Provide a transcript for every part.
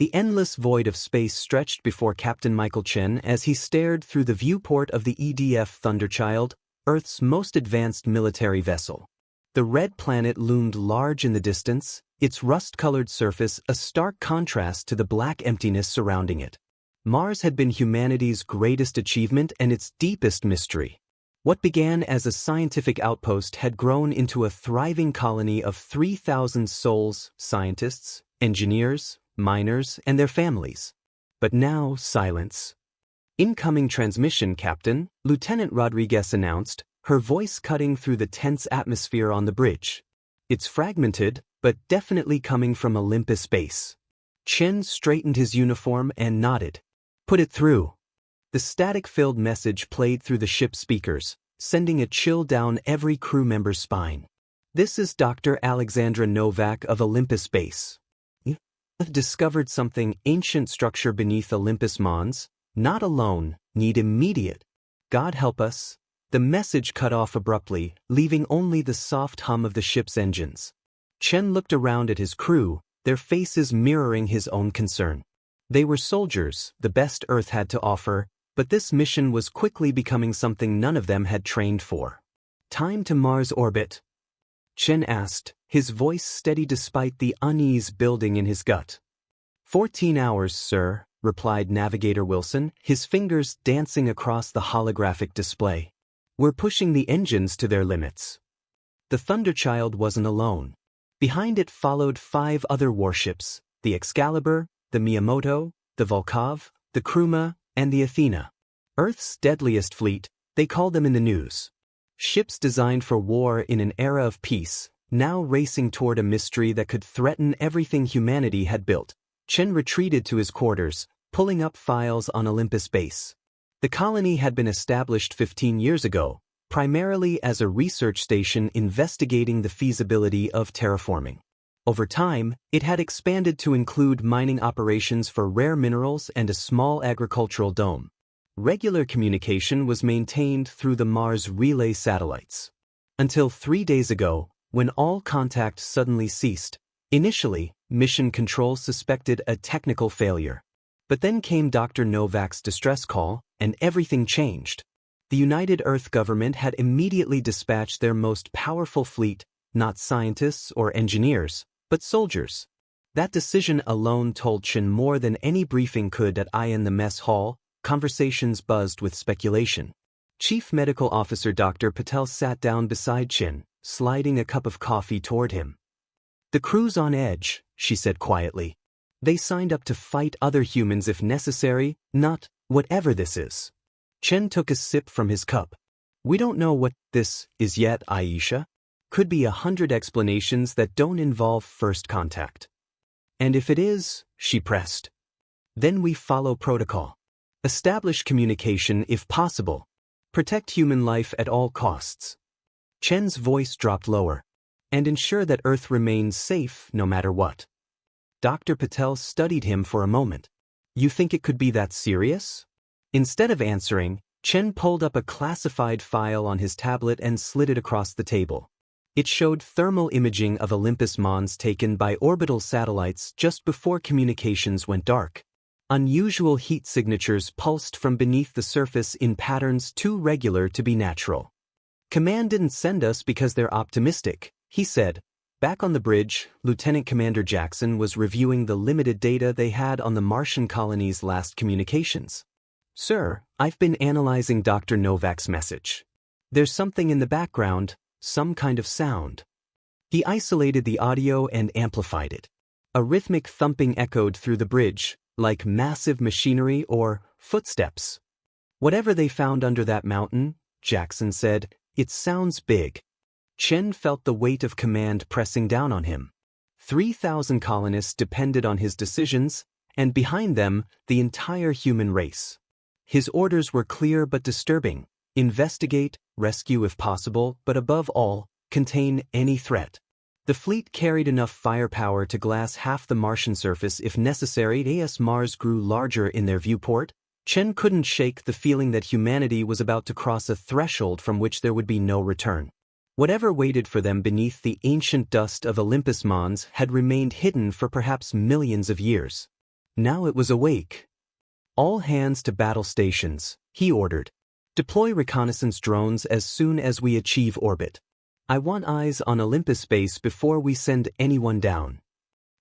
The endless void of space stretched before Captain Michael Chen as he stared through the viewport of the EDF Thunderchild, Earth's most advanced military vessel. The red planet loomed large in the distance, its rust-colored surface a stark contrast to the black emptiness surrounding it. Mars had been humanity's greatest achievement and its deepest mystery. What began as a scientific outpost had grown into a thriving colony of 3,000 souls, scientists, engineers, miners, and their families. But now, silence. "Incoming transmission, Captain," Lieutenant Rodriguez announced, her voice cutting through the tense atmosphere on the bridge. "It's fragmented, but definitely coming from Olympus base." Chen straightened his uniform and nodded. "Put it through." The static-filled message played through the ship's speakers, sending a chill down every crew member's spine. "This is Dr. Alexandra Novak of Olympus base. You've discovered something ancient structure beneath Olympus Mons. Not alone, need immediate. God help us." The message cut off abruptly, leaving only the soft hum of the ship's engines. Chen looked around at his crew, their faces mirroring his own concern. They were soldiers, the best Earth had to offer, but this mission was quickly becoming something none of them had trained for. "Time to Mars orbit?" Chen asked, his voice steady despite the unease building in his gut. 14 hours, sir," replied Navigator Wilson, his fingers dancing across the holographic display. "We're pushing the engines to their limits." The Thunderchild wasn't alone. Behind it followed 5 other warships, the Excalibur, the Miyamoto, the Volkov, the Kruma, and the Athena. Earth's deadliest fleet, they called them in the news. Ships designed for war in an era of peace, now racing toward a mystery that could threaten everything humanity had built. Chen retreated to his quarters, pulling up files on Olympus base. The colony had been established 15 years ago, primarily as a research station investigating the feasibility of terraforming. Over time, it had expanded to include mining operations for rare minerals and a small agricultural dome. Regular communication was maintained through the Mars relay satellites. Until 3 days ago, when all contact suddenly ceased. Initially, Mission Control suspected a technical failure. But then came Dr. Novak's distress call, and everything changed. The United Earth government had immediately dispatched their most powerful fleet, not scientists or engineers, but soldiers. That decision alone told Chen more than any briefing could at in the mess hall. Conversations buzzed with speculation. Chief Medical Officer Dr. Patel sat down beside Chen, sliding a cup of coffee toward him. "The crew's on edge," she said quietly. "They signed up to fight other humans if necessary, not whatever this is." Chen took a sip from his cup. "We don't know what this is yet, Aisha. Could be 100 explanations that don't involve first contact." "And if it is," she pressed, "then we follow protocol. Establish communication if possible. Protect human life at all costs." Chen's voice dropped lower. "And ensure that Earth remains safe no matter what." Dr. Patel studied him for a moment. "You think it could be that serious?" Instead of answering, Chen pulled up a classified file on his tablet and slid it across the table. It showed thermal imaging of Olympus Mons taken by orbital satellites just before communications went dark. Unusual heat signatures pulsed from beneath the surface in patterns too regular to be natural. "Command didn't send us because they're optimistic," he said. Back on the bridge, Lieutenant Commander Jackson was reviewing the limited data they had on the Martian colony's last communications. "Sir, I've been analyzing Dr. Novak's message. There's something in the background, some kind of sound." He isolated the audio and amplified it. A rhythmic thumping echoed through the bridge, like massive machinery or footsteps. "Whatever they found under that mountain," Jackson said, "it sounds big." Chen felt the weight of command pressing down on him. 3,000 colonists depended on his decisions, and behind them, the entire human race. His orders were clear but disturbing. Investigate, rescue if possible, but above all, contain any threat. The fleet carried enough firepower to glass half the Martian surface if necessary. As Mars grew larger in their viewport, Chen couldn't shake the feeling that humanity was about to cross a threshold from which there would be no return. Whatever waited for them beneath the ancient dust of Olympus Mons had remained hidden for perhaps millions of years. Now it was awake. All hands to battle stations, he ordered. Deploy reconnaissance drones as soon as we achieve orbit. I want eyes on Olympus base before we send anyone down.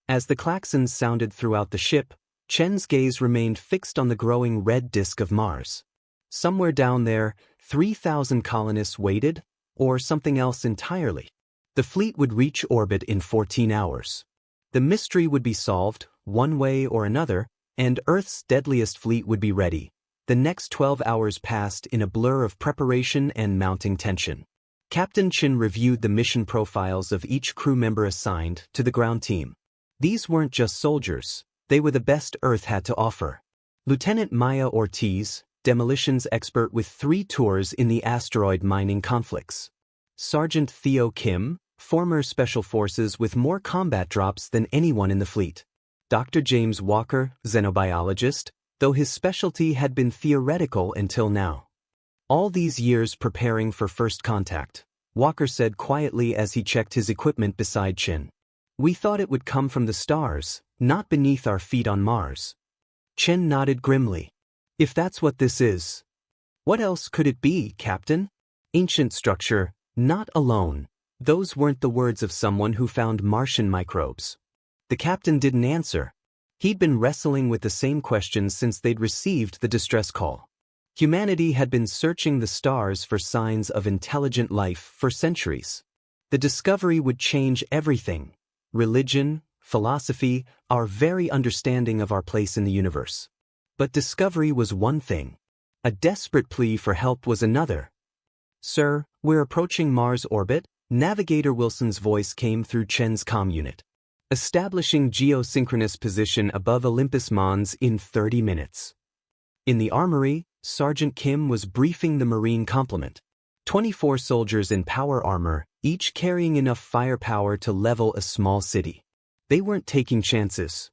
As the klaxons sounded throughout the ship, Chen's gaze remained fixed on the growing red disk of Mars. Somewhere down there, 3,000 colonists waited, or something else entirely. The fleet would reach orbit in 14 hours. The mystery would be solved, one way or another, and Earth's deadliest fleet would be ready. The next 12 hours passed in a blur of preparation and mounting tension. Captain Chin reviewed the mission profiles of each crew member assigned to the ground team. These weren't just soldiers, they were the best Earth had to offer. Lieutenant Maya Ortiz, demolitions expert with 3 tours in the asteroid mining conflicts. Sergeant Theo Kim, former Special Forces with more combat drops than anyone in the fleet. Dr. James Walker, xenobiologist, though his specialty had been theoretical until now. All these years preparing for first contact, Walker said quietly as he checked his equipment beside Chin. We thought it would come from the stars, not beneath our feet on Mars. Chen nodded grimly. If that's what this is. What else could it be, Captain? Ancient structure, not alone. Those weren't the words of someone who found Martian microbes. The captain didn't answer. He'd been wrestling with the same questions since they'd received the distress call. Humanity had been searching the stars for signs of intelligent life for centuries. The discovery would change everything. Religion, philosophy, our very understanding of our place in the universe. But discovery was one thing. A desperate plea for help was another. Sir, we're approaching Mars orbit, Navigator Wilson's voice came through Chen's comm unit. Establishing geosynchronous position above Olympus Mons in 30 minutes. In the armory, Sergeant Kim was briefing the Marine complement. 24 soldiers in power armor, each carrying enough firepower to level a small city. They weren't taking chances.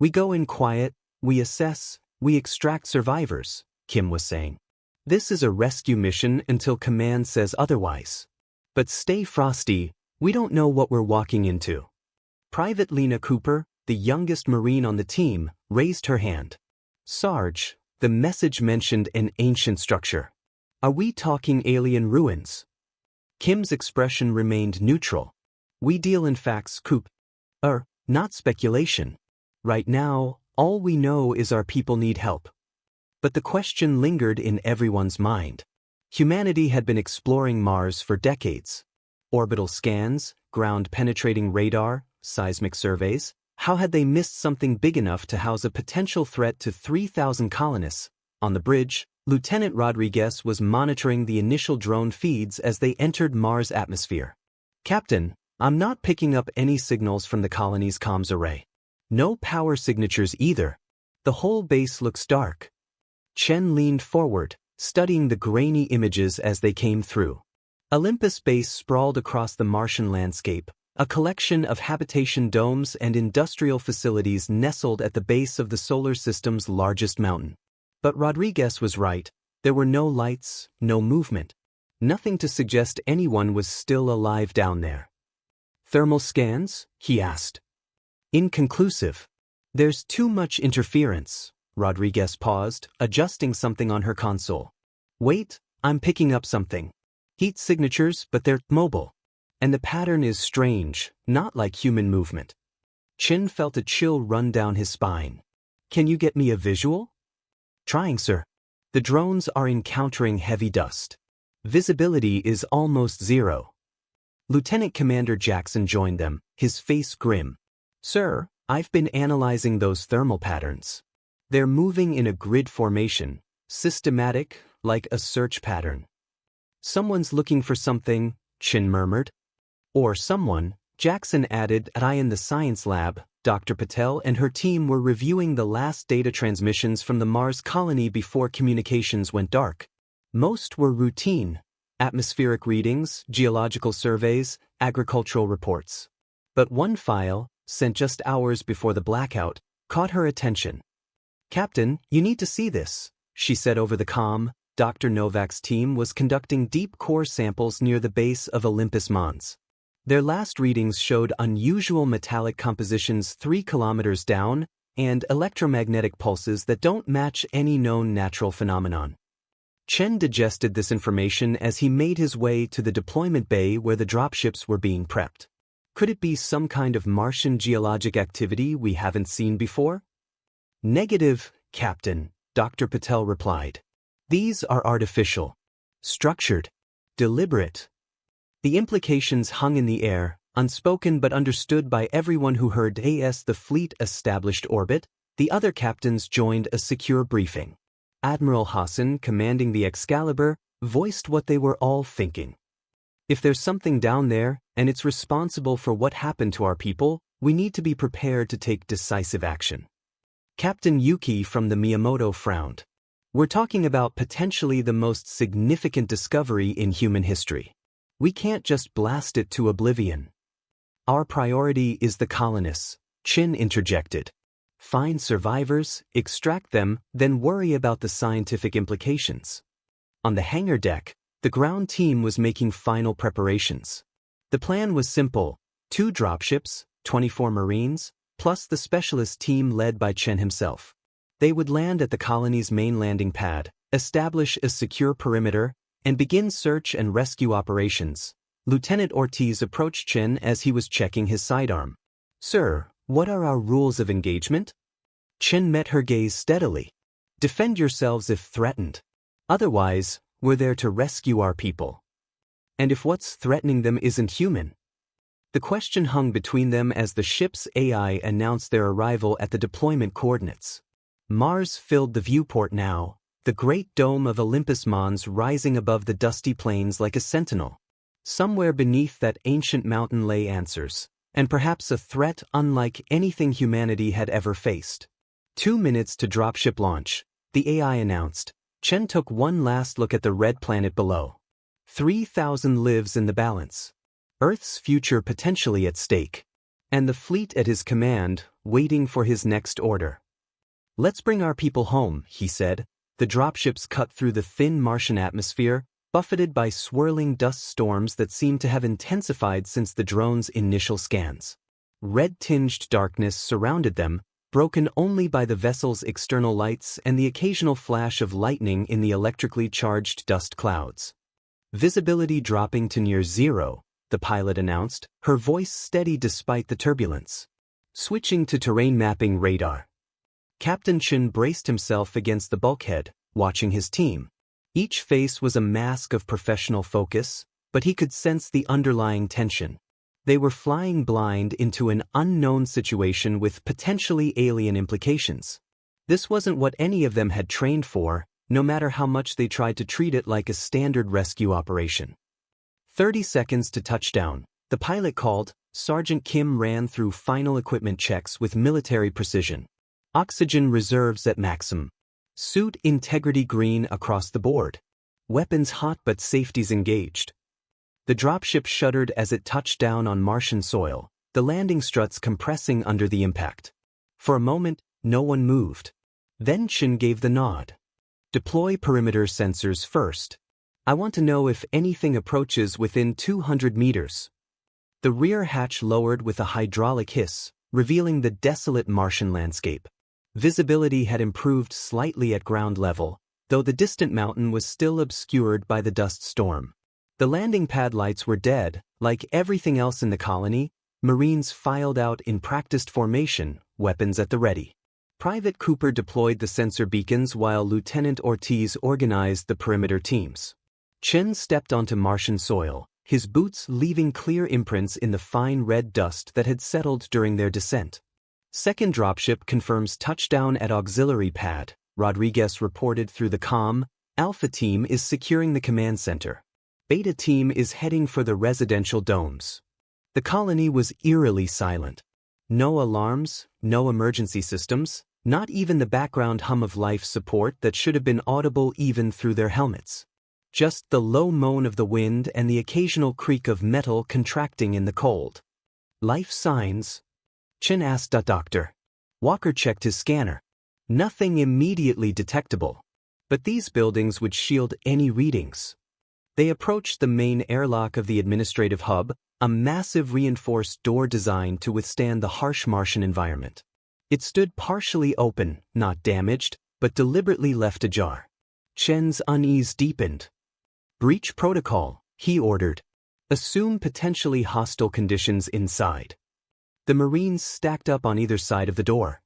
We go in quiet, we assess, we extract survivors, Kim was saying. This is a rescue mission until command says otherwise. But stay frosty, we don't know what we're walking into. Private Lena Cooper, the youngest Marine on the team, raised her hand. Sarge, the message mentioned an ancient structure. Are we talking alien ruins? Kim's expression remained neutral. We deal in facts, Coop. Not speculation. Right now, all we know is our people need help. But the question lingered in everyone's mind. Humanity had been exploring Mars for decades. Orbital scans, ground-penetrating radar, seismic surveys. How had they missed something big enough to house a potential threat to 3,000 colonists? On the bridge, Lieutenant Rodriguez was monitoring the initial drone feeds as they entered Mars' atmosphere. Captain, I'm not picking up any signals from the colony's comms array. No power signatures either. The whole base looks dark. Chen leaned forward, studying the grainy images as they came through. Olympus base sprawled across the Martian landscape, a collection of habitation domes and industrial facilities nestled at the base of the solar system's largest mountain. But Rodriguez was right. There were no lights, no movement. Nothing to suggest anyone was still alive down there. Thermal scans? He asked. Inconclusive. There's too much interference. Rodriguez paused, adjusting something on her console. Wait, I'm picking up something. Heat signatures, but they're mobile. And the pattern is strange, not like human movement. Chin felt a chill run down his spine. Can you get me a visual? Trying, sir. The drones are encountering heavy dust. Visibility is almost zero. Lieutenant Commander Jackson joined them, his face grim. Sir, I've been analyzing those thermal patterns. They're moving in a grid formation, systematic, like a search pattern. Someone's looking for something, Chin murmured. Or someone, Jackson added. I in the science lab, Dr. Patel and her team were reviewing the last data transmissions from the Mars colony before communications went dark. Most were routine, atmospheric readings, geological surveys, agricultural reports. But one file, sent just hours before the blackout, caught her attention. Captain, you need to see this, she said over the comm. Dr. Novak's team was conducting deep core samples near the base of Olympus Mons. Their last readings showed unusual metallic compositions 3 kilometers down, and electromagnetic pulses that don't match any known natural phenomenon. Chen digested this information as he made his way to the deployment bay where the dropships were being prepped. Could it be some kind of Martian geologic activity we haven't seen before? Negative, Captain, Dr. Patel replied. These are artificial, structured, deliberate. The implications hung in the air, unspoken but understood by everyone who heard as the fleet established orbit. The other captains joined a secure briefing. Admiral Hassan, commanding the Excalibur, voiced what they were all thinking. If there's something down there, and it's responsible for what happened to our people, we need to be prepared to take decisive action. Captain Yuki from the Miyamoto frowned. We're talking about potentially the most significant discovery in human history. We can't just blast it to oblivion. Our priority is the colonists, Chin interjected. Find survivors, extract them, then worry about the scientific implications. On the hangar deck, the ground team was making final preparations. The plan was simple: 2 dropships, 24 Marines, plus the specialist team led by Chen himself. They would land at the colony's main landing pad, establish a secure perimeter, and begin search and rescue operations. Lieutenant Ortiz approached Chen as he was checking his sidearm. Sir, what are our rules of engagement? Chen met her gaze steadily. Defend yourselves if threatened. Otherwise, we're there to rescue our people. And if what's threatening them isn't human? The question hung between them as the ship's AI announced their arrival at the deployment coordinates. Mars filled the viewport now, the great dome of Olympus Mons rising above the dusty plains like a sentinel. Somewhere beneath that ancient mountain lay answers, and perhaps a threat unlike anything humanity had ever faced. 2 minutes to dropship launch, the AI announced. Chen took one last look at the red planet below. 3,000 lives in the balance. Earth's future potentially at stake. And the fleet at his command, waiting for his next order. Let's bring our people home, he said. The dropships cut through the thin Martian atmosphere, buffeted by swirling dust storms that seemed to have intensified since the drone's initial scans. Red-tinged darkness surrounded them, broken only by the vessel's external lights and the occasional flash of lightning in the electrically charged dust clouds. Visibility dropping to near zero, the pilot announced, her voice steady despite the turbulence. Switching to terrain mapping radar. Captain Chen braced himself against the bulkhead, watching his team. Each face was a mask of professional focus, but he could sense the underlying tension. They were flying blind into an unknown situation with potentially alien implications. This wasn't what any of them had trained for, no matter how much they tried to treat it like a standard rescue operation. 30 seconds to touchdown, the pilot called. Sergeant Kim ran through final equipment checks with military precision. Oxygen reserves at maximum. Suit integrity green across the board. Weapons hot but safeties engaged. The dropship shuddered as it touched down on Martian soil, the landing struts compressing under the impact. For a moment, no one moved. Then Chen gave the nod. Deploy perimeter sensors first. I want to know if anything approaches within 200 meters. The rear hatch lowered with a hydraulic hiss, revealing the desolate Martian landscape. Visibility had improved slightly at ground level, though the distant mountain was still obscured by the dust storm. The landing pad lights were dead. Like everything else in the colony, Marines filed out in practiced formation, weapons at the ready. Private Cooper deployed the sensor beacons while Lieutenant Ortiz organized the perimeter teams. Chen stepped onto Martian soil, his boots leaving clear imprints in the fine red dust that had settled during their descent. Second dropship confirms touchdown at auxiliary pad, Rodriguez reported through the comm. Alpha team is securing the command center. Beta team is heading for the residential domes. The colony was eerily silent. No alarms, no emergency systems, not even the background hum of life support that should have been audible even through their helmets. Just the low moan of the wind and the occasional creak of metal contracting in the cold. Life signs? Chen asked the doctor. Walker checked his scanner. Nothing immediately detectable. But these buildings would shield any readings. They approached the main airlock of the administrative hub, a massive reinforced door designed to withstand the harsh Martian environment. It stood partially open, not damaged, but deliberately left ajar. Chen's unease deepened. "Breach protocol," he ordered. "Assume potentially hostile conditions inside." The Marines stacked up on either side of the door.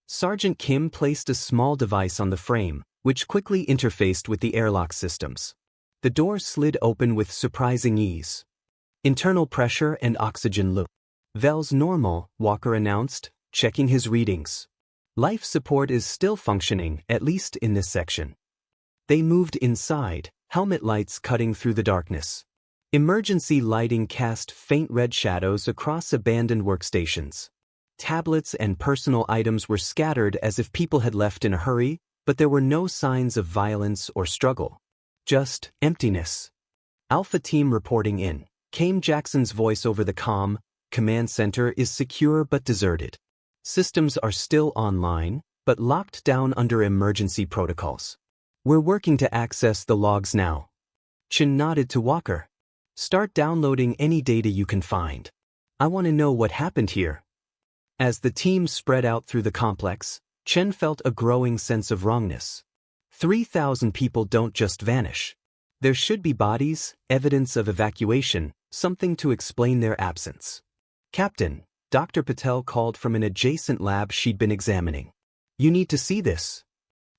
Sergeant Kim placed a small device on the frame, which quickly interfaced with the airlock systems. The door slid open with surprising ease. "Internal pressure and oxygen look. Vel's normal," Walker announced, checking his readings. "Life support is still functioning, at least in this section." They moved inside, helmet lights cutting through the darkness. Emergency lighting cast faint red shadows across abandoned workstations. Tablets and personal items were scattered as if people had left in a hurry, but there were no signs of violence or struggle. Just emptiness. "Alpha Team reporting in," came Jackson's voice over the comm. "Command center is secure but deserted. Systems are still online, but locked down under emergency protocols. We're working to access the logs now." Chin nodded to Walker. "Start downloading any data you can find. I want to know what happened here." As the team spread out through the complex, Chen felt a growing sense of wrongness. 3,000 people don't just vanish. There should be bodies, evidence of evacuation, something to explain their absence. "Captain," Dr. Patel called from an adjacent lab she'd been examining. "You need to see this."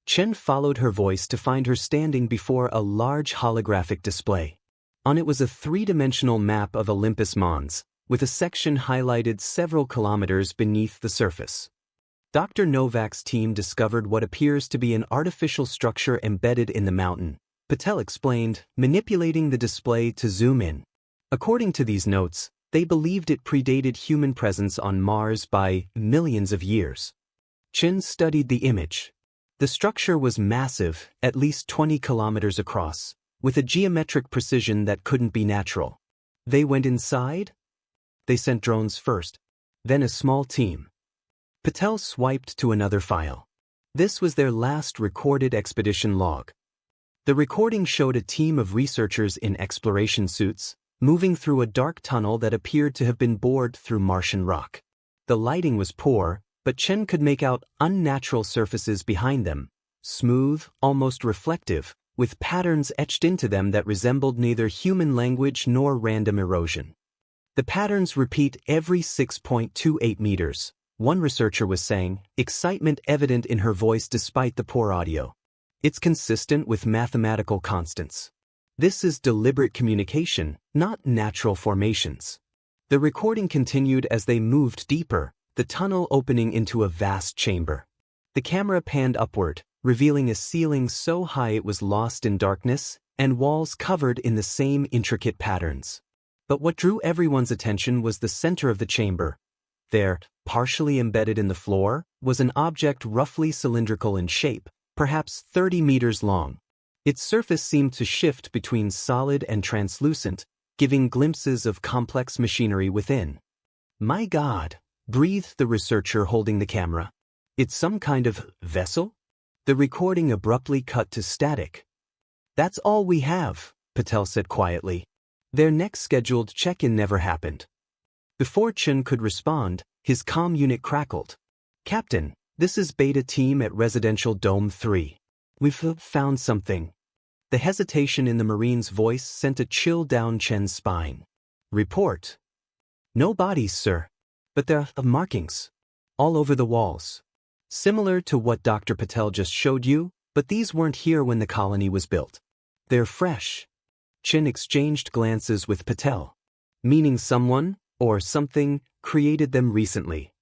Chen followed her voice to find her standing before a large holographic display. On it was a three-dimensional map of Olympus Mons, with a section highlighted several kilometers beneath the surface. Dr. Novak's team discovered what appears to be an artificial structure embedded in the mountain, Patel explained, manipulating the display to zoom in. According to these notes, they believed it predated human presence on Mars by millions of years. Chin studied the image. The structure was massive, at least 20 kilometers across, with a geometric precision that couldn't be natural. They went inside? They sent drones first, then a small team. Patel swiped to another file. This was their last recorded expedition log. The recording showed a team of researchers in exploration suits, moving through a dark tunnel that appeared to have been bored through Martian rock. The lighting was poor, but Chen could make out unnatural surfaces behind them, smooth, almost reflective, with patterns etched into them that resembled neither human language nor random erosion. The patterns repeat every 6.28 meters, one researcher was saying, excitement evident in her voice despite the poor audio. "It's consistent with mathematical constants. This is deliberate communication, not natural formations." The recording continued as they moved deeper, the tunnel opening into a vast chamber. The camera panned upward, revealing a ceiling so high it was lost in darkness, and walls covered in the same intricate patterns. But what drew everyone's attention was the center of the chamber. There, partially embedded in the floor, was an object roughly cylindrical in shape, perhaps 30 meters long. Its surface seemed to shift between solid and translucent, giving glimpses of complex machinery within. "My God," breathed the researcher holding the camera. "It's some kind of vessel?" The recording abruptly cut to static. "That's all we have," Patel said quietly. Their next scheduled check-in never happened. Before Chen could respond, his comm unit crackled. "Captain, this is Beta Team at Residential Dome 3. We've found something." The hesitation in the Marine's voice sent a chill down Chen's spine. "Report." "No bodies, sir. But there are markings. All over the walls. Similar to what Dr. Patel just showed you, but these weren't here when the colony was built. They're fresh." Chen exchanged glances with Patel. "Meaning someone, or something, created them recently."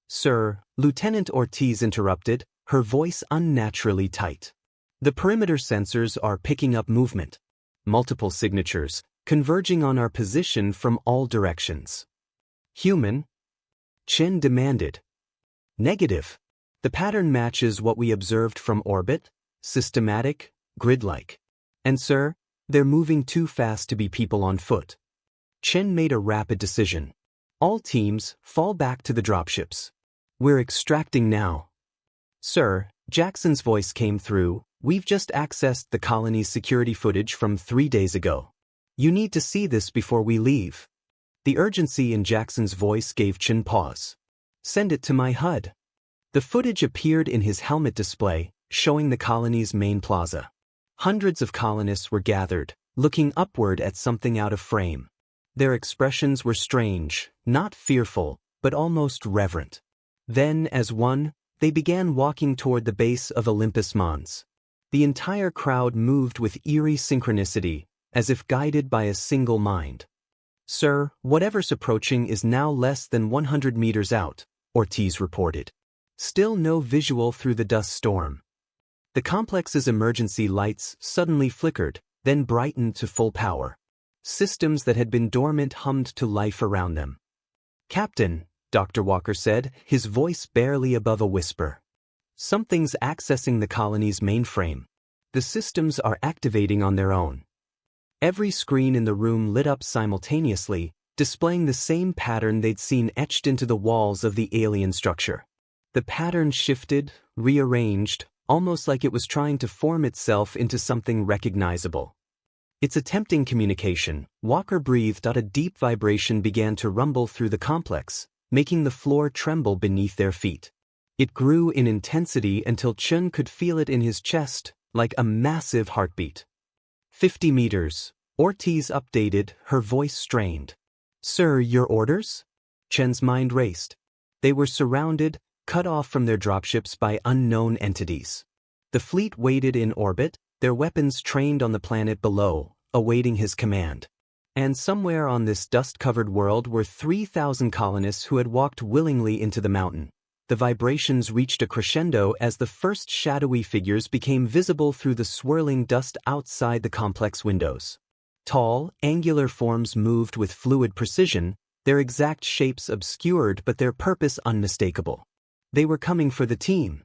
"Sir," Lieutenant Ortiz interrupted, her voice unnaturally tight. "The perimeter sensors are picking up movement. Multiple signatures, converging on our position from all directions." "Human?" Chen demanded. "Negative. The pattern matches what we observed from orbit, systematic, grid-like. And sir, they're moving too fast to be people on foot." Chen made a rapid decision. "All teams, fall back to the dropships. We're extracting now." "Sir," Jackson's voice came through, "we've just accessed the colony's security footage from 3 days ago. You need to see this before we leave." The urgency in Jackson's voice gave Chen pause. "Send it to my HUD." The footage appeared in his helmet display, showing the colony's main plaza. Hundreds of colonists were gathered, looking upward at something out of frame. Their expressions were strange, not fearful, but almost reverent. Then, as one, they began walking toward the base of Olympus Mons. The entire crowd moved with eerie synchronicity, as if guided by a single mind. "Sir, whatever's approaching is now less than 100 meters out," Ortiz reported. Still no visual through the dust storm. The complex's emergency lights suddenly flickered, then brightened to full power. Systems that had been dormant hummed to life around them. "Captain," Dr. Walker said, his voice barely above a whisper. "Something's accessing the colony's mainframe. The systems are activating on their own." Every screen in the room lit up simultaneously, displaying the same pattern they'd seen etched into the walls of the alien structure. The pattern shifted, rearranged, almost like it was trying to form itself into something recognizable. "It's attempting communication," Walker breathed. A deep vibration began to rumble through the complex, making the floor tremble beneath their feet. It grew in intensity until Chen could feel it in his chest, like a massive heartbeat. 50 meters, Ortiz updated, her voice strained. "Sir, your orders?" Chen's mind raced. They were surrounded, cut off from their dropships by unknown entities. The fleet waited in orbit, their weapons trained on the planet below, awaiting his command. And somewhere on this dust-covered world were 3,000 colonists who had walked willingly into the mountain. The vibrations reached a crescendo as the first shadowy figures became visible through the swirling dust outside the complex windows. Tall, angular forms moved with fluid precision, their exact shapes obscured but their purpose unmistakable. They were coming for the team.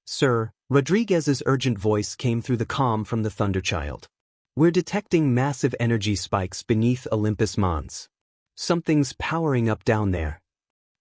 "Sir," Rodriguez's urgent voice came through the comm from the Thunderchild. "We're detecting massive energy spikes beneath Olympus Mons. Something's powering up down there."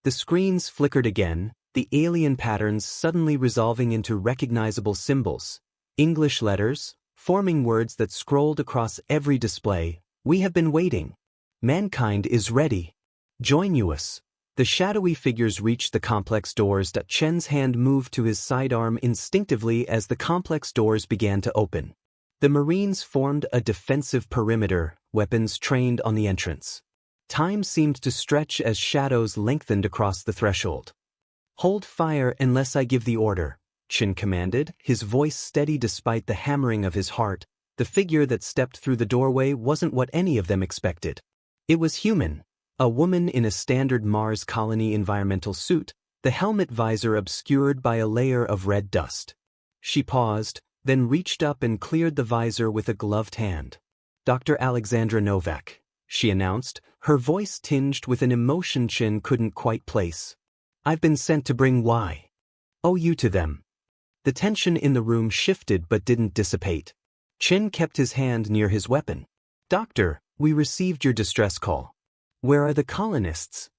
The screens flickered again, the alien patterns suddenly resolving into recognizable symbols. English letters, forming words that scrolled across every display. "We have been waiting. Mankind is ready. Join us." The shadowy figures reached the complex doors. Chen's hand moved to his sidearm instinctively as the complex doors began to open. The Marines formed a defensive perimeter, weapons trained on the entrance. Time seemed to stretch as shadows lengthened across the threshold. "Hold fire unless I give the order," Chen commanded, his voice steady despite the hammering of his heart. The figure that stepped through the doorway wasn't what any of them expected. It was human. A woman in a standard Mars colony environmental suit, the helmet visor obscured by a layer of red dust. She paused, then reached up and cleared the visor with a gloved hand. "Dr. Alexandra Novak," she announced, her voice tinged with an emotion Chen couldn't quite place. "I've been sent to bring you to them." The tension in the room shifted but didn't dissipate. Chen kept his hand near his weapon. "Doctor, we received your distress call. Where are the colonists?"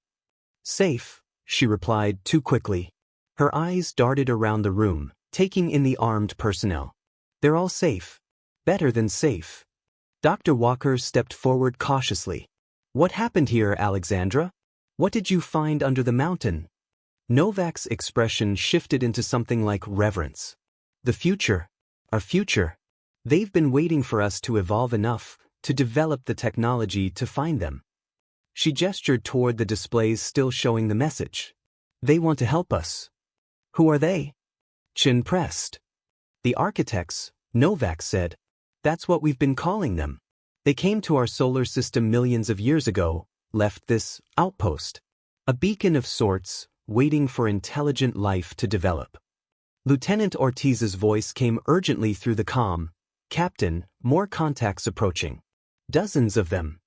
"Safe," she replied too quickly. Her eyes darted around the room, taking in the armed personnel. "They're all safe. Better than safe." Dr. Walker stepped forward cautiously. "What happened here, Alexandra? What did you find under the mountain?" Novak's expression shifted into something like reverence. "The future. Our future. They've been waiting for us to evolve enough, to develop the technology to find them." She gestured toward the displays still showing the message. "They want to help us." "Who are they?" Chen pressed. "The architects," Novak said. "That's what we've been calling them. They came to our solar system millions of years ago, left this outpost. A beacon of sorts, waiting for intelligent life to develop." Lieutenant Ortiz's voice came urgently through the comm. "Captain, more contacts approaching. Dozens of them."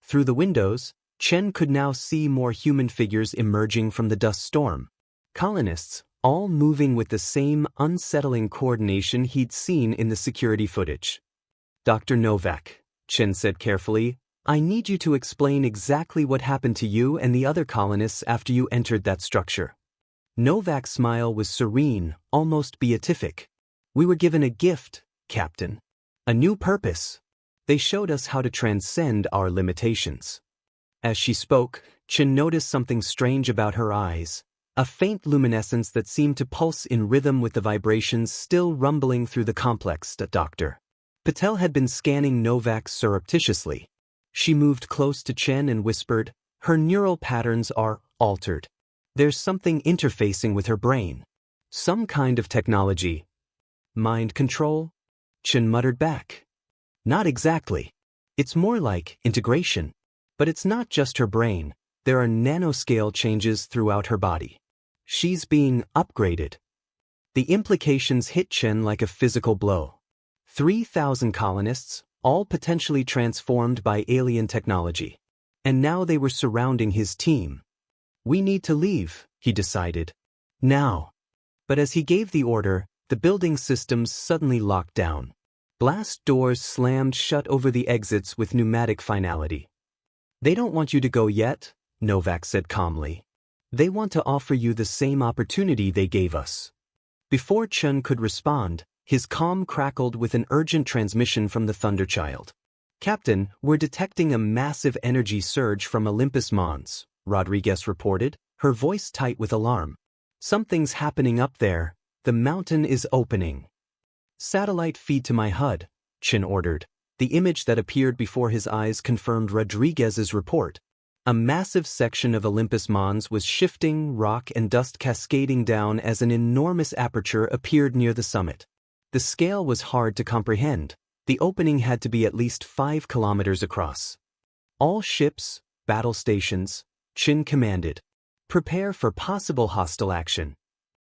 Through the windows, Chen could now see more human figures emerging from the dust storm. Colonists, all moving with the same unsettling coordination he'd seen in the security footage. "Dr. Novak," Chen said carefully, "I need you to explain exactly what happened to you and the other colonists after you entered that structure." Novak's smile was serene, almost beatific. "We were given a gift, Captain. A new purpose. They showed us how to transcend our limitations." As she spoke, Chen noticed something strange about her eyes, a faint luminescence that seemed to pulse in rhythm with the vibrations still rumbling through the complex. Dr. Patel had been scanning Novak surreptitiously. She moved close to Chen and whispered, "Her neural patterns are altered. There's something interfacing with her brain. Some kind of technology." "Mind control?" Chen muttered back. "Not exactly. It's more like integration. But it's not just her brain. There are nanoscale changes throughout her body. She's being upgraded." The implications hit Chen like a physical blow. 3,000 colonists, all potentially transformed by alien technology. And now they were surrounding his team. "We need to leave," he decided. "Now." But as he gave the order, the building systems suddenly locked down. Blast doors slammed shut over the exits with pneumatic finality. "They don't want you to go yet," Novak said calmly. "They want to offer you the same opportunity they gave us." Before Chen could respond, his comm crackled with an urgent transmission from the Thunderchild. "Captain, we're detecting a massive energy surge from Olympus Mons," Rodriguez reported, her voice tight with alarm. "Something's happening up there. The mountain is opening." "Satellite feed to my HUD," Chen ordered. The image that appeared before his eyes confirmed Rodriguez's report. A massive section of Olympus Mons was shifting, rock and dust cascading down as an enormous aperture appeared near the summit. The scale was hard to comprehend. The opening had to be at least 5 kilometers across. "All ships, battle stations," Chen commanded. "Prepare for possible hostile action."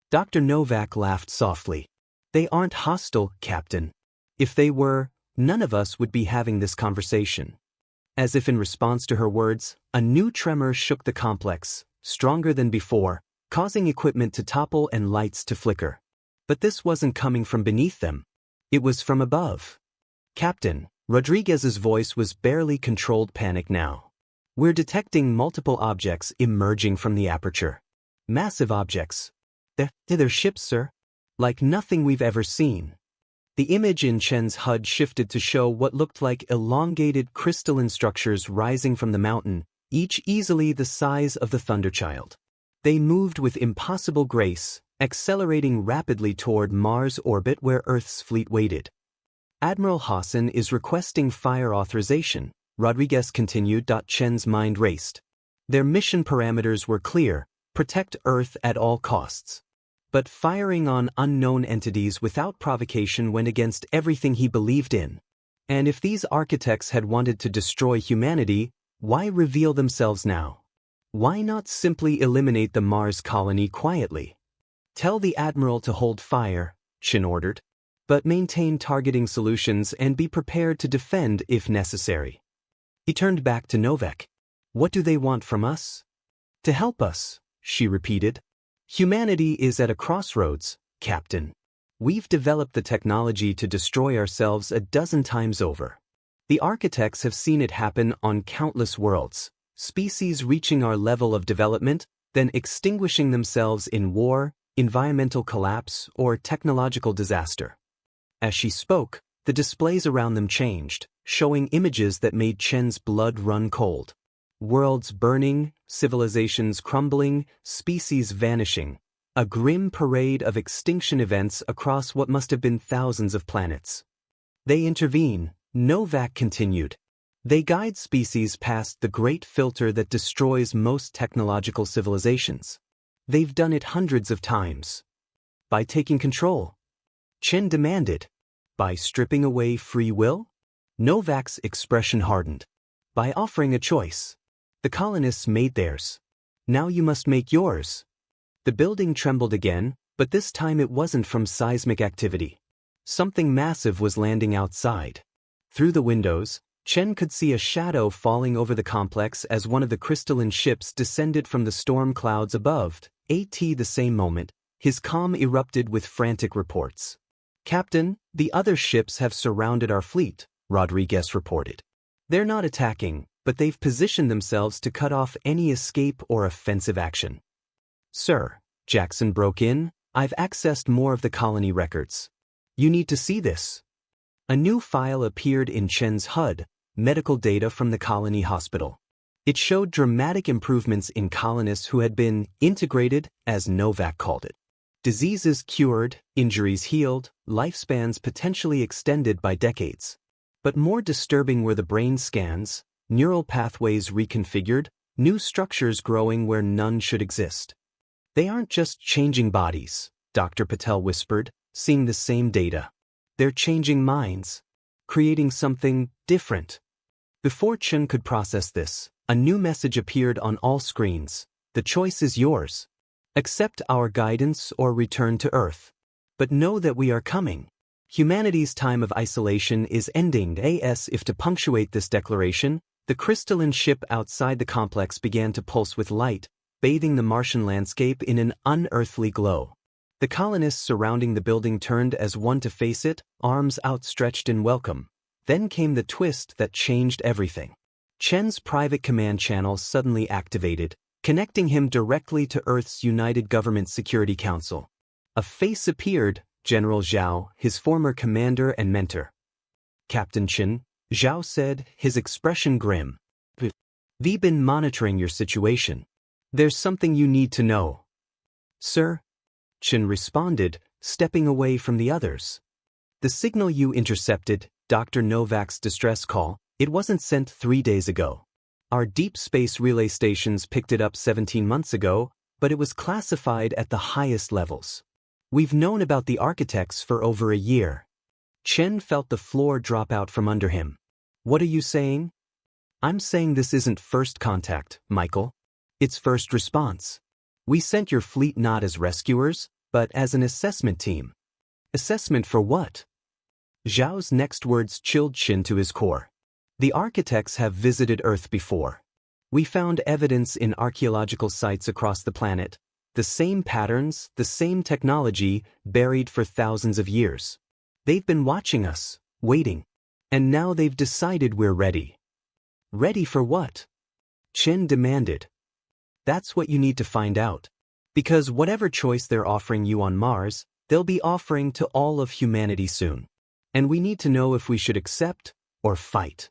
Dr. Novak laughed softly. "They aren't hostile, Captain. If they were, none of us would be having this conversation." As if in response to her words, a new tremor shook the complex, stronger than before, causing equipment to topple and lights to flicker. But this wasn't coming from beneath them. It was from above. "Captain," Rodriguez's voice was barely controlled panic now. "We're detecting multiple objects emerging from the aperture. Massive objects. They're ships, sir. Like nothing we've ever seen." The image in Chen's HUD shifted to show what looked like elongated crystalline structures rising from the mountain, each easily the size of the Thunderchild. They moved with impossible grace, accelerating rapidly toward Mars' orbit where Earth's fleet waited. "Admiral Hassan is requesting fire authorization," Rodriguez continued. Chen's mind raced. Their mission parameters were clear: protect Earth at all costs. But firing on unknown entities without provocation went against everything he believed in. And if these architects had wanted to destroy humanity, why reveal themselves now? Why not simply eliminate the Mars colony quietly? "Tell the Admiral to hold fire," Chen ordered. "But maintain targeting solutions and be prepared to defend if necessary." He turned back to Novak. "What do they want from us?" "To help us," she repeated. "Humanity is at a crossroads, Captain. We've developed the technology to destroy ourselves a dozen times over. The architects have seen it happen on countless worlds, species reaching our level of development, then extinguishing themselves in war, environmental collapse, or technological disaster." As she spoke, the displays around them changed, showing images that made Chen's blood run cold. Worlds burning, civilizations crumbling, species vanishing. A grim parade of extinction events across what must have been thousands of planets. "They intervene," Novak continued. "They guide species past the great filter that destroys most technological civilizations. They've done it hundreds of times." "By taking control?" Chen demanded. "By stripping away free will?" Novak's expression hardened. "By offering a choice. The colonists made theirs. Now you must make yours." The building trembled again, but this time it wasn't from seismic activity. Something massive was landing outside. Through the windows, Chen could see a shadow falling over the complex as one of the crystalline ships descended from the storm clouds above. At the same moment, his comm erupted with frantic reports. "Captain, the other ships have surrounded our fleet," Rodriguez reported. "They're not attacking, but they've positioned themselves to cut off any escape or offensive action." "Sir," Jackson broke in, "I've accessed more of the colony records. You need to see this." A new file appeared in Chen's HUD, medical data from the colony hospital. It showed dramatic improvements in colonists who had been integrated, as Novak called it. Diseases cured, injuries healed, lifespans potentially extended by decades. But more disturbing were the brain scans, neural pathways reconfigured, new structures growing where none should exist. They aren't just changing bodies, Dr. Patel whispered, seeing the same data. They're changing minds, creating something different. Before Chen could process this, a new message appeared on all screens. The choice is yours. Accept our guidance or return to Earth. But know that we are coming. Humanity's time of isolation is ending. As if to punctuate this declaration, the crystalline ship outside the complex began to pulse with light, bathing the Martian landscape in an unearthly glow. The colonists surrounding the building turned as one to face it, arms outstretched in welcome. Then came the twist that changed everything. Chen's private command channel suddenly activated, connecting him directly to Earth's United Government Security Council. A face appeared, General Zhao, his former commander and mentor. Captain Chen, Zhao said, his expression grim. We've been monitoring your situation. There's something you need to know. Sir? Chen responded, stepping away from the others. The signal you intercepted, Dr. Novak's distress call, it wasn't sent 3 days ago. Our deep space relay stations picked it up 17 months ago, but it was classified at the highest levels. We've known about the architects for over a year. Chen felt the floor drop out from under him. What are you saying? I'm saying this isn't first contact, Michael. It's first response. We sent your fleet not as rescuers, but as an assessment team. Assessment for what? Zhao's next words chilled Chen to his core. The architects have visited Earth before. We found evidence in archaeological sites across the planet. The same patterns, the same technology, buried for thousands of years. They've been watching us, waiting. And now they've decided we're ready. Ready for what? Chen demanded. That's what you need to find out. Because whatever choice they're offering you on Mars, they'll be offering to all of humanity soon. And we need to know if we should accept or fight.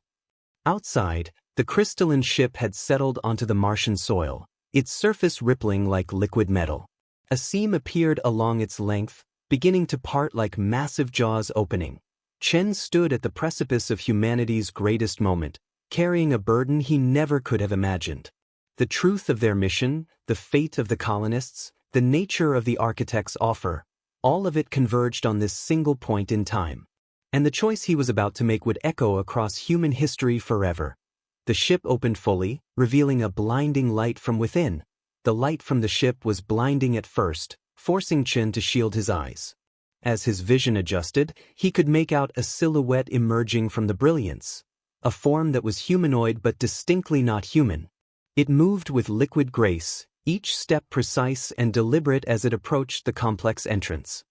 Outside, the crystalline ship had settled onto the Martian soil, its surface rippling like liquid metal. A seam appeared along its length, beginning to part like massive jaws opening. Chen stood at the precipice of humanity's greatest moment, carrying a burden he never could have imagined. The truth of their mission, the fate of the colonists, the nature of the architect's offer, all of it converged on this single point in time. And the choice he was about to make would echo across human history forever. The ship opened fully, revealing a blinding light from within. The light from the ship was blinding at first, forcing Chen to shield his eyes. As his vision adjusted, he could make out a silhouette emerging from the brilliance. A form that was humanoid but distinctly not human. It moved with liquid grace, each step precise and deliberate as it approached the complex entrance.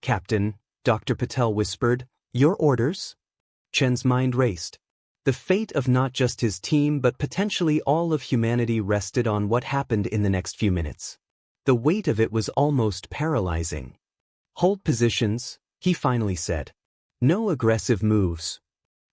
Captain, Dr. Patel whispered, your orders? Chen's mind raced. The fate of not just his team but potentially all of humanity rested on what happened in the next few minutes. The weight of it was almost paralyzing. Hold positions, he finally said. No aggressive moves.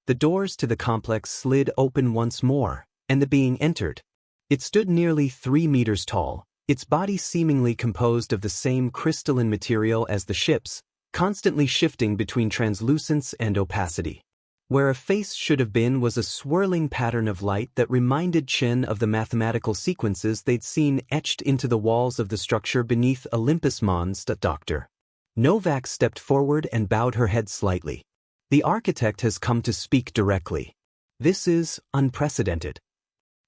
The doors to the complex slid open once more, and the being entered. It stood nearly 3 meters tall, its body seemingly composed of the same crystalline material as the ship's, constantly shifting between translucence and opacity. Where a face should have been was a swirling pattern of light that reminded Chen of the mathematical sequences they'd seen etched into the walls of the structure beneath Olympus Mons. Dr. Novak stepped forward and bowed her head slightly. The architect has come to speak directly. This is unprecedented.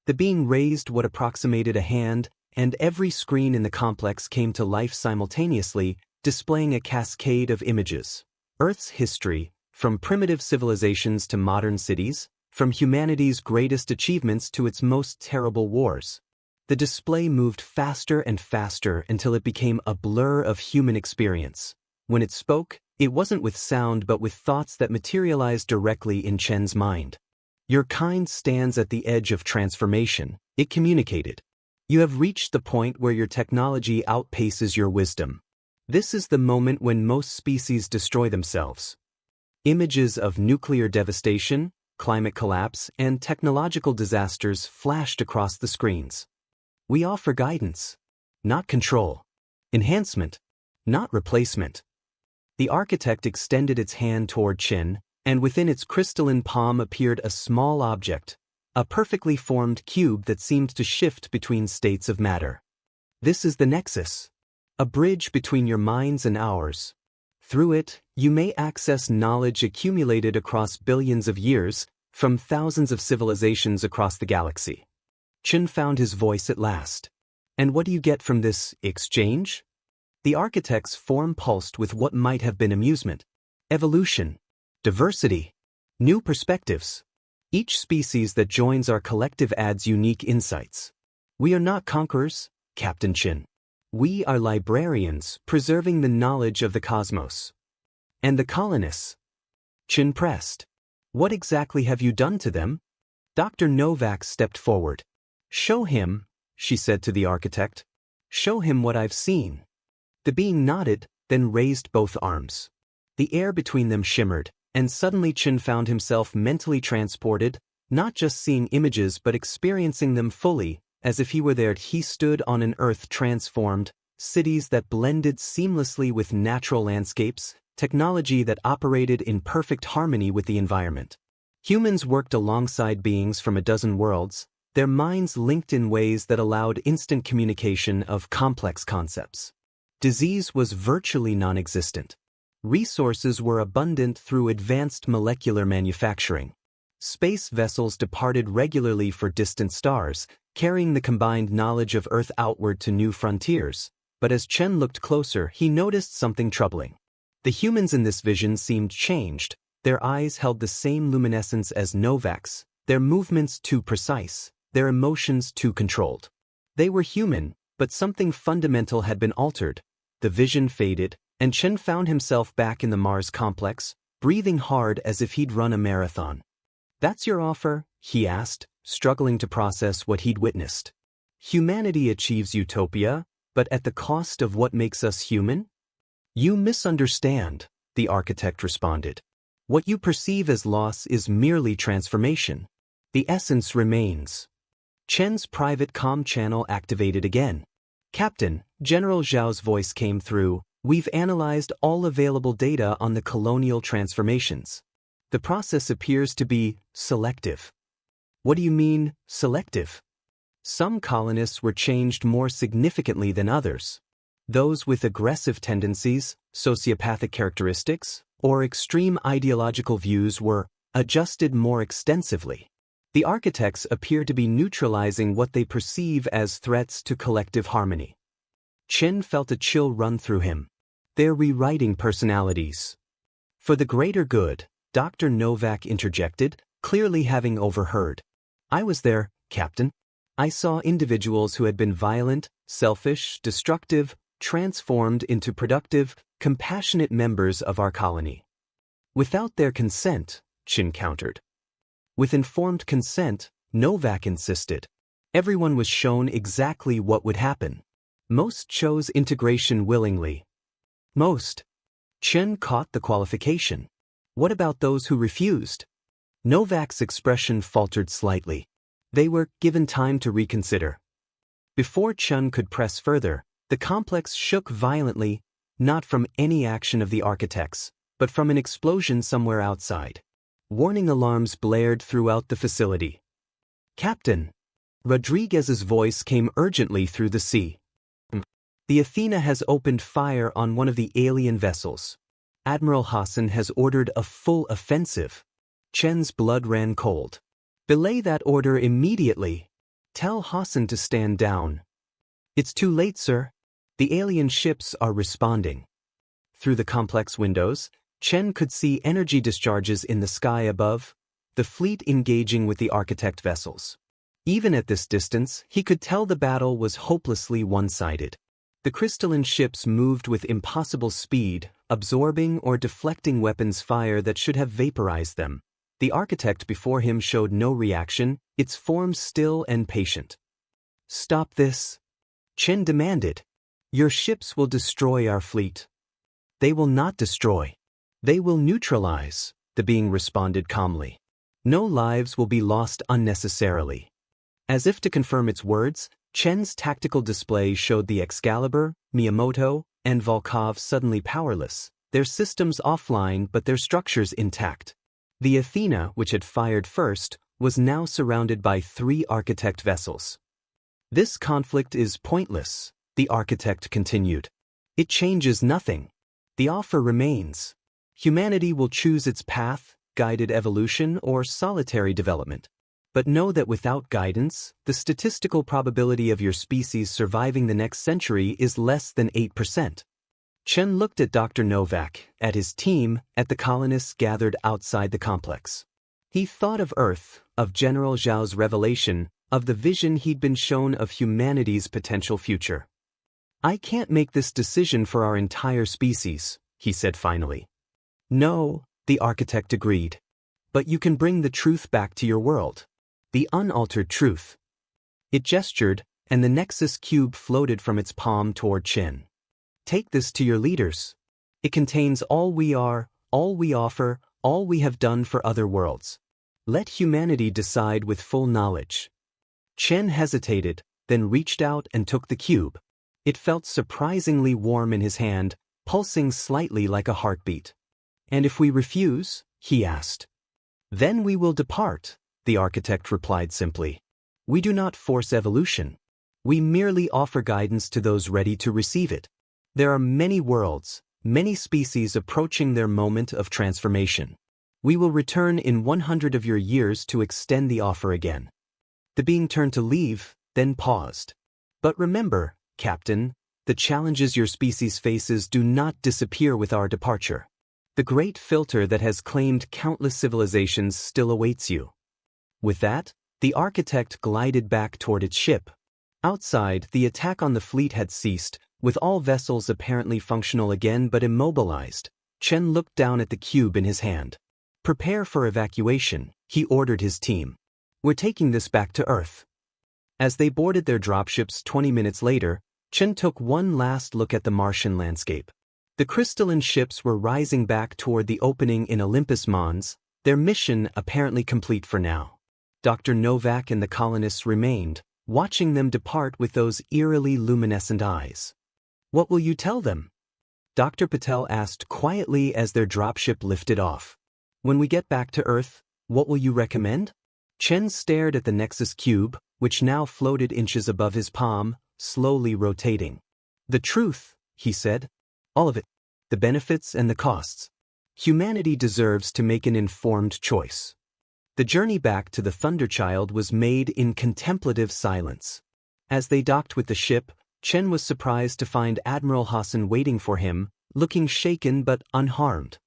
The being raised what approximated a hand, and every screen in the complex came to life simultaneously, displaying a cascade of images. Earth's history, from primitive civilizations to modern cities, from humanity's greatest achievements to its most terrible wars. The display moved faster and faster until it became a blur of human experience. When it spoke, it wasn't with sound but with thoughts that materialized directly in Chen's mind. Your kind stands at the edge of transformation, it communicated. You have reached the point where your technology outpaces your wisdom. This is the moment when most species destroy themselves. Images of nuclear devastation, climate collapse, and technological disasters flashed across the screens. We offer guidance, not control. Enhancement, not replacement. The architect extended its hand toward Qin, and within its crystalline palm appeared a small object, a perfectly formed cube that seemed to shift between states of matter. This is the Nexus, a bridge between your minds and ours. Through it, you may access knowledge accumulated across billions of years, from thousands of civilizations across the galaxy. Qin found his voice at last. And what do you get from this exchange? The architect's form pulsed with what might have been amusement. Evolution, diversity, new perspectives. Each species that joins our collective adds unique insights. We are not conquerors, Captain Qin. We are librarians preserving the knowledge of the cosmos. And the colonists? Qin pressed. What exactly have you done to them? Dr. Novak stepped forward. Show him, she said to the architect. Show him what I've seen. The being nodded, then raised both arms. The air between them shimmered, and suddenly Qin found himself mentally transported, not just seeing images but experiencing them fully, as if he were there. He stood on an Earth transformed, cities that blended seamlessly with natural landscapes, technology that operated in perfect harmony with the environment. Humans worked alongside beings from a dozen worlds, their minds linked in ways that allowed instant communication of complex concepts. Disease was virtually non-existent. Resources were abundant through advanced molecular manufacturing. Space vessels departed regularly for distant stars, carrying the combined knowledge of Earth outward to new frontiers. But as Chen looked closer, he noticed something troubling. The humans in this vision seemed changed. Their eyes held the same luminescence as Novak's, their movements too precise, their emotions too controlled. They were human, but something fundamental had been altered. The vision faded, and Chen found himself back in the Mars complex, breathing hard as if he'd run a marathon. That's your offer? He asked, struggling to process what he'd witnessed. Humanity achieves utopia, but at the cost of what makes us human? You misunderstand, the architect responded. What you perceive as loss is merely transformation. The essence remains. Chen's private comm channel activated again. Captain, General Zhao's voice came through. We've analyzed all available data on the colonial transformations. The process appears to be selective. What do you mean, selective? Some colonists were changed more significantly than others. Those with aggressive tendencies, sociopathic characteristics, or extreme ideological views were adjusted more extensively. The architects appear to be neutralizing what they perceive as threats to collective harmony. Chen felt a chill run through him. They're rewriting personalities. For the greater good, Dr. Novak interjected, clearly having overheard. I was there, Captain. I saw individuals who had been violent, selfish, destructive, transformed into productive, compassionate members of our colony. Without their consent, Qin countered. With informed consent, Novak insisted. Everyone was shown exactly what would happen. Most chose integration willingly. Most. Chen caught the qualification. What about those who refused? Novak's expression faltered slightly. They were given time to reconsider. Before Chen could press further, the complex shook violently, not from any action of the architects, but from an explosion somewhere outside. Warning alarms blared throughout the facility. Captain! Rodriguez's voice came urgently through the sea. The Athena has opened fire on one of the alien vessels. Admiral Hassan has ordered a full offensive. Chen's blood ran cold. Belay that order immediately. Tell Hassan to stand down. It's too late, sir. The alien ships are responding. Through the complex windows, Chen could see energy discharges in the sky above, the fleet engaging with the architect vessels. Even at this distance, he could tell the battle was hopelessly one-sided. The crystalline ships moved with impossible speed, absorbing or deflecting weapons fire that should have vaporized them. The architect before him showed no reaction, its form still and patient. Stop this, Chen demanded. Your ships will destroy our fleet. They will not destroy. They will neutralize, the being responded calmly. No lives will be lost unnecessarily. As if to confirm its words, Chen's tactical display showed the Excalibur, Miyamoto, and Volkov suddenly powerless, their systems offline but their structures intact. The Athena, which had fired first, was now surrounded by 3 Architect vessels. This conflict is pointless, the Architect continued. It changes nothing. The offer remains. Humanity will choose its path, guided evolution or solitary development. But know that without guidance, the statistical probability of your species surviving the next century is less than 8%. Chen looked at Dr. Novak, at his team, at the colonists gathered outside the complex. He thought of Earth, of General Zhao's revelation, of the vision he'd been shown of humanity's potential future. I can't make this decision for our entire species, he said finally. No, the Architect agreed. But you can bring the truth back to your world. The unaltered truth. It gestured, and the Nexus cube floated from its palm toward Chen. Take this to your leaders. It contains all we are, all we offer, all we have done for other worlds. Let humanity decide with full knowledge. Chen hesitated, then reached out and took the cube. It felt surprisingly warm in his hand, pulsing slightly like a heartbeat. And if we refuse? He asked. Then we will depart, the Architect replied simply. We do not force evolution. We merely offer guidance to those ready to receive it. There are many worlds, many species approaching their moment of transformation. We will return in 100 of your years to extend the offer again. The being turned to leave, then paused. But remember, Captain, the challenges your species faces do not disappear with our departure. The great filter that has claimed countless civilizations still awaits you. With that, the Architect glided back toward its ship. Outside, the attack on the fleet had ceased, with all vessels apparently functional again but immobilized. Chen looked down at the cube in his hand. Prepare for evacuation, he ordered his team. We're taking this back to Earth. As they boarded their dropships 20 minutes later, Chen took one last look at the Martian landscape. The crystalline ships were rising back toward the opening in Olympus Mons, their mission apparently complete for now. Dr. Novak and the colonists remained, watching them depart with those eerily luminescent eyes. What will you tell them? Dr. Patel asked quietly as their dropship lifted off. When we get back to Earth, what will you recommend? Chen stared at the Nexus cube, which now floated inches above his palm, slowly rotating. The truth, he said. All of it. The benefits and the costs. Humanity deserves to make an informed choice. The journey back to the Thunderchild was made in contemplative silence. As they docked with the ship, Chen was surprised to find Admiral Hassan waiting for him, looking shaken but unharmed.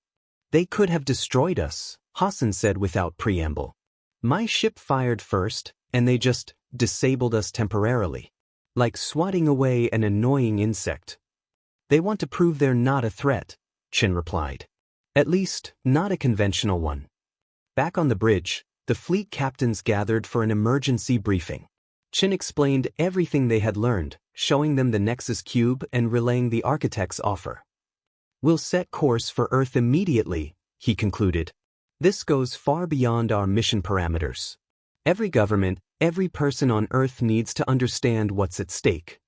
They could have destroyed us, Hassan said without preamble. My ship fired first, and they just disabled us temporarily. Like swatting away an annoying insect. They want to prove they're not a threat, Chen replied. At least, not a conventional one. Back on the bridge, the fleet captains gathered for an emergency briefing. Chen explained everything they had learned, showing them the Nexus cube and relaying the Architect's offer. We'll set course for Earth immediately, he concluded. This goes far beyond our mission parameters. Every government, every person on Earth needs to understand what's at stake.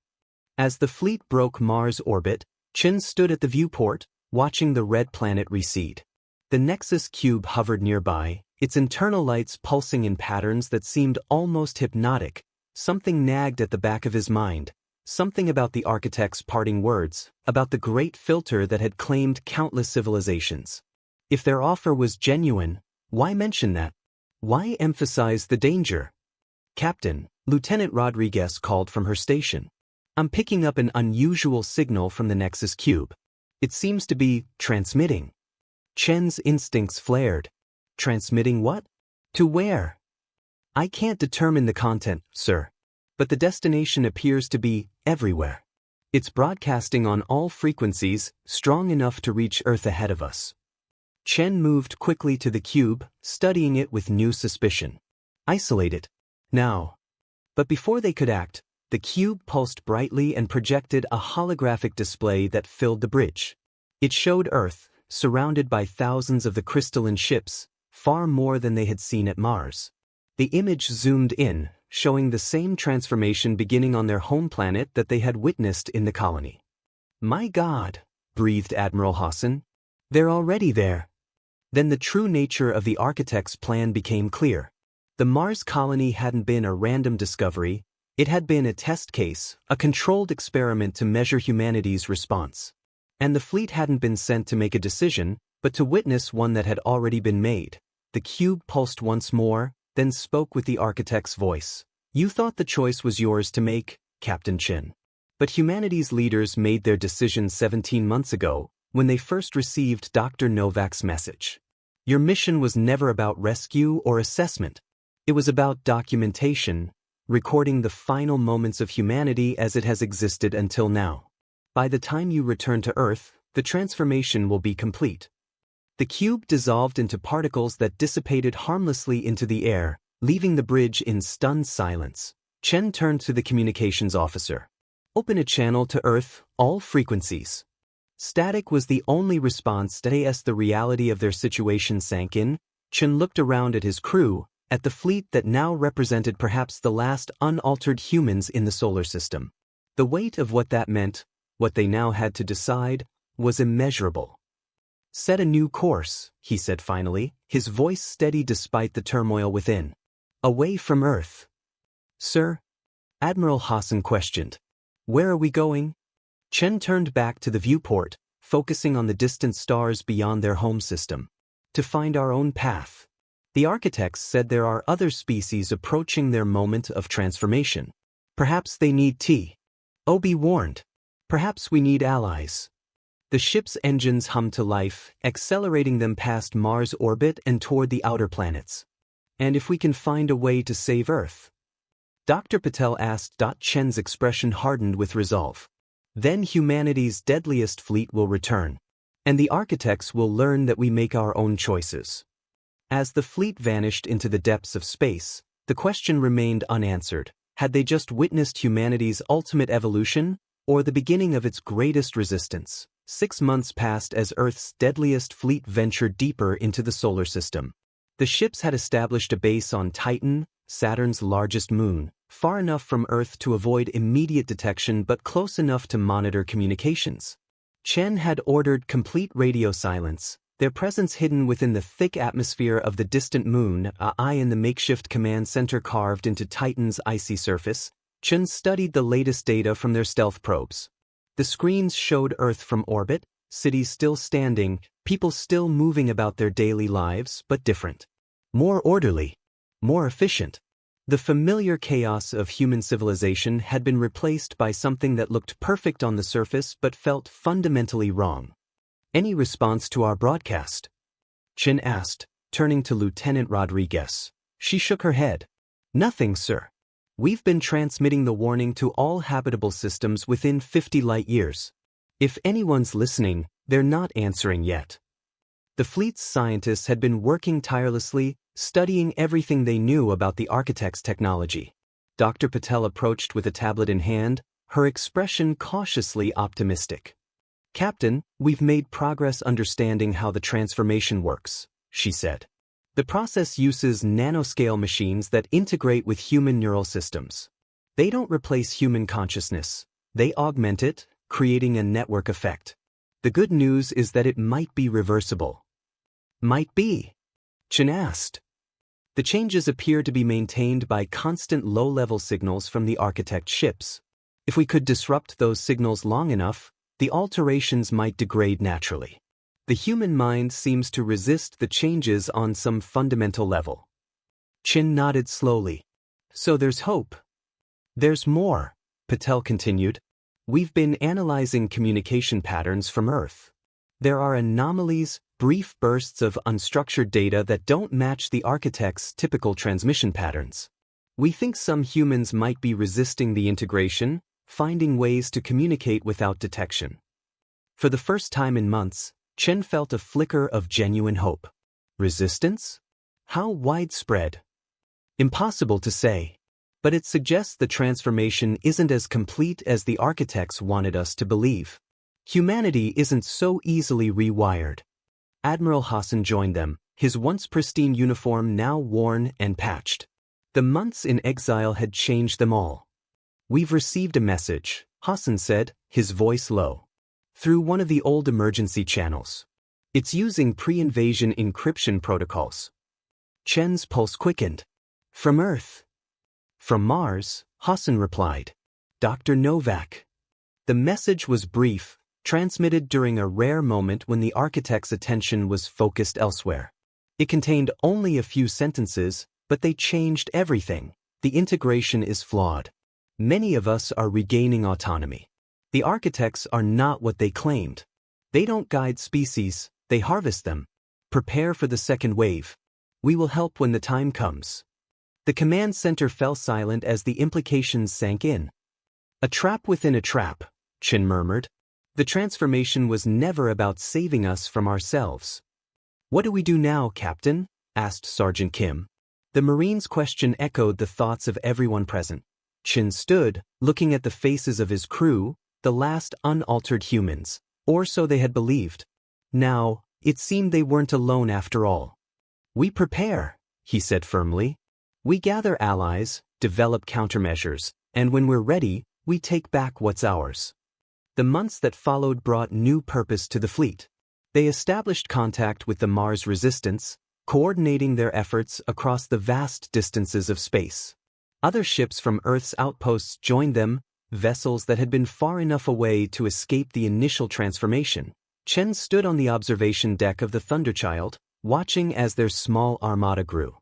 As the fleet broke Mars' orbit, Chen stood at the viewport, watching the red planet recede. The Nexus cube hovered nearby, its internal lights pulsing in patterns that seemed almost hypnotic. Something nagged at the back of his mind, something about the Architect's parting words, about the great filter that had claimed countless civilizations. If their offer was genuine, why mention that? Why emphasize the danger? Captain, Lieutenant Rodriguez called from her station. I'm picking up an unusual signal from the Nexus cube. It seems to be transmitting. Chen's instincts flared. Transmitting what? To where? I can't determine the content, sir. But the destination appears to be everywhere. It's broadcasting on all frequencies, strong enough to reach Earth ahead of us. Chen moved quickly to the cube, studying it with new suspicion. Isolate it. Now. But before they could act, the cube pulsed brightly and projected a holographic display that filled the bridge. It showed Earth, surrounded by thousands of the crystalline ships, far more than they had seen at Mars. The image zoomed in, showing the same transformation beginning on their home planet that they had witnessed in the colony. "My God," breathed Admiral Hassan. "They're already there." Then the true nature of the architect's plan became clear. The Mars colony hadn't been a random discovery, it had been a test case, a controlled experiment to measure humanity's response. And the fleet hadn't been sent to make a decision, but to witness one that had already been made. The cube pulsed once more, then spoke with the architect's voice. "You thought the choice was yours to make, Captain Chin. But humanity's leaders made their decision 17 months ago, when they first received Dr. Novak's message. Your mission was never about rescue or assessment. It was about documentation, recording the final moments of humanity as it has existed until now. By the time you return to Earth, the transformation will be complete." The cube dissolved into particles that dissipated harmlessly into the air, leaving the bridge in stunned silence. Chen turned to the communications officer. "Open a channel to Earth, all frequencies." Static was the only response as the reality of their situation sank in. Chen looked around at his crew, at the fleet that now represented perhaps the last unaltered humans in the solar system. The weight of what that meant, what they now had to decide, was immeasurable. "Set a new course," he said finally, his voice steady despite the turmoil within. "Away from Earth." "Sir?" Admiral Hassan questioned. "Where are we going?" Chen turned back to the viewport, focusing on the distant stars beyond their home system. "To find our own path. The architects said there are other species approaching their moment of transformation. Perhaps they need tea. Oh, be warned. Perhaps we need allies." The ship's engines hummed to life, accelerating them past Mars' orbit and toward the outer planets. "And if we can find a way to save Earth?" Dr. Patel asked. Chen's expression hardened with resolve. "Then humanity's deadliest fleet will return. And the architects will learn that we make our own choices." As the fleet vanished into the depths of space, the question remained unanswered. Had they just witnessed humanity's ultimate evolution, or the beginning of its greatest resistance? 6 months passed as Earth's deadliest fleet ventured deeper into the solar system. The ships had established a base on Titan, Saturn's largest moon, far enough from Earth to avoid immediate detection but close enough to monitor communications. Chen had ordered complete radio silence, their presence hidden within the thick atmosphere of the distant moon, in the makeshift command center carved into Titan's icy surface. Chen studied the latest data from their stealth probes. The screens showed Earth from orbit, cities still standing, people still moving about their daily lives, but different. More orderly. More efficient. The familiar chaos of human civilization had been replaced by something that looked perfect on the surface but felt fundamentally wrong. "Any response to our broadcast?" Chen asked, turning to Lieutenant Rodriguez. She shook her head. "Nothing, sir. We've been transmitting the warning to all habitable systems within 50 light-years. If anyone's listening, they're not answering yet." The fleet's scientists had been working tirelessly, studying everything they knew about the architect's technology. Dr. Patel approached with a tablet in hand, her expression cautiously optimistic. "Captain, we've made progress understanding how the transformation works," she said. "The process uses nanoscale machines that integrate with human neural systems. They don't replace human consciousness, they augment it, creating a network effect. The good news is that it might be reversible." "Might be?" Chen asked. "The changes appear to be maintained by constant low-level signals from the architect's ships. If we could disrupt those signals long enough, the alterations might degrade naturally. The human mind seems to resist the changes on some fundamental level." Chin nodded slowly. "So there's hope." "There's more," Patel continued. "We've been analyzing communication patterns from Earth. There are anomalies, brief bursts of unstructured data that don't match the architect's typical transmission patterns. We think some humans might be resisting the integration, finding ways to communicate without detection." For the first time in months, Chen felt a flicker of genuine hope. Resistance? How widespread? Impossible to say. But it suggests the transformation isn't as complete as the architects wanted us to believe. Humanity isn't so easily rewired. Admiral Hassan joined them, his once pristine uniform now worn and patched. The months in exile had changed them all. "We've received a message," Hassan said, his voice low. "Through one of the old emergency channels. It's using pre-invasion encryption protocols." Chen's pulse quickened. "From Earth?" "From Mars," Hassan replied. "Dr. Novak." The message was brief, transmitted during a rare moment when the architect's attention was focused elsewhere. It contained only a few sentences, but they changed everything. "The integration is flawed. Many of us are regaining autonomy. The architects are not what they claimed. They don't guide species, they harvest them. Prepare for the second wave. We will help when the time comes." The command center fell silent as the implications sank in. "A trap within a trap," Chen murmured. "The transformation was never about saving us from ourselves." "What do we do now, Captain?" asked Sergeant Kim. The Marine's question echoed the thoughts of everyone present. Chen stood, looking at the faces of his crew, the last unaltered humans, or so they had believed. Now, it seemed they weren't alone after all. "We prepare," he said firmly. "We gather allies, develop countermeasures, and when we're ready, we take back what's ours." The months that followed brought new purpose to the fleet. They established contact with the Mars resistance, coordinating their efforts across the vast distances of space. Other ships from Earth's outposts joined them, vessels that had been far enough away to escape the initial transformation. Chen stood on the observation deck of the Thunderchild, watching as their small armada grew.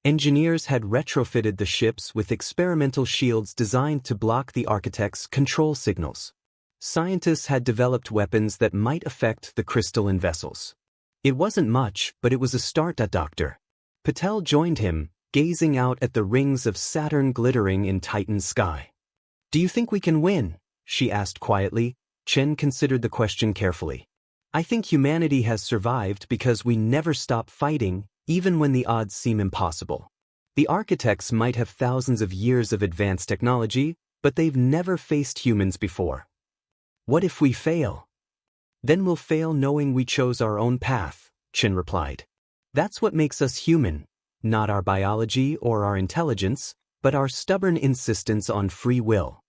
Engineers had retrofitted the ships with experimental shields designed to block the architect's control signals. Scientists had developed weapons that might affect the crystalline vessels. It wasn't much, but it was a start. Dr. Patel joined him, gazing out at the rings of Saturn glittering in Titan's sky. "Do you think we can win?" she asked quietly. Chen considered the question carefully. "I think humanity has survived because we never stop fighting, even when the odds seem impossible. The architects might have thousands of years of advanced technology, but they've never faced humans before. What if we fail?" "Then we'll fail knowing we chose our own path," Chen replied. "That's what makes us human, not our biology or our intelligence, but our stubborn insistence on free will."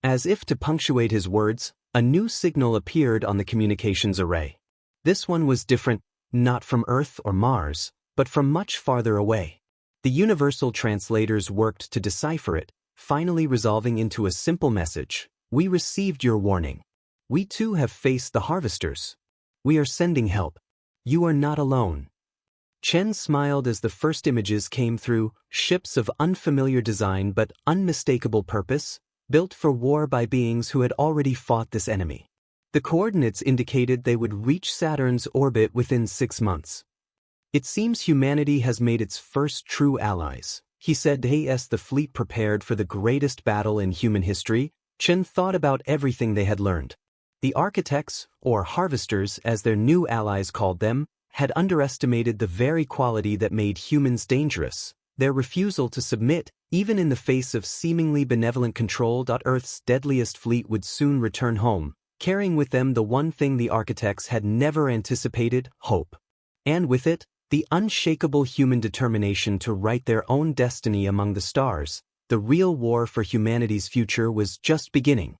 As if to punctuate his words, a new signal appeared on the communications array. This one was different, not from Earth or Mars, but from much farther away. The universal translators worked to decipher it, finally resolving into a simple message: "We received your warning. We too have faced the harvesters. We are sending help. You are not alone." Chen smiled as the first images came through, ships of unfamiliar design but unmistakable purpose, built for war by beings who had already fought this enemy. The coordinates indicated they would reach Saturn's orbit within 6 months. "It seems humanity has made its first true allies," he said as the fleet prepared for the greatest battle in human history. Chen thought about everything they had learned. The architects, or harvesters as their new allies called them, had underestimated the very quality that made humans dangerous: their refusal to submit, even in the face of seemingly benevolent control. Earth's deadliest fleet would soon return home, carrying with them the one thing the architects had never anticipated: hope. And with it, the unshakable human determination to write their own destiny among the stars. The real war for humanity's future was just beginning.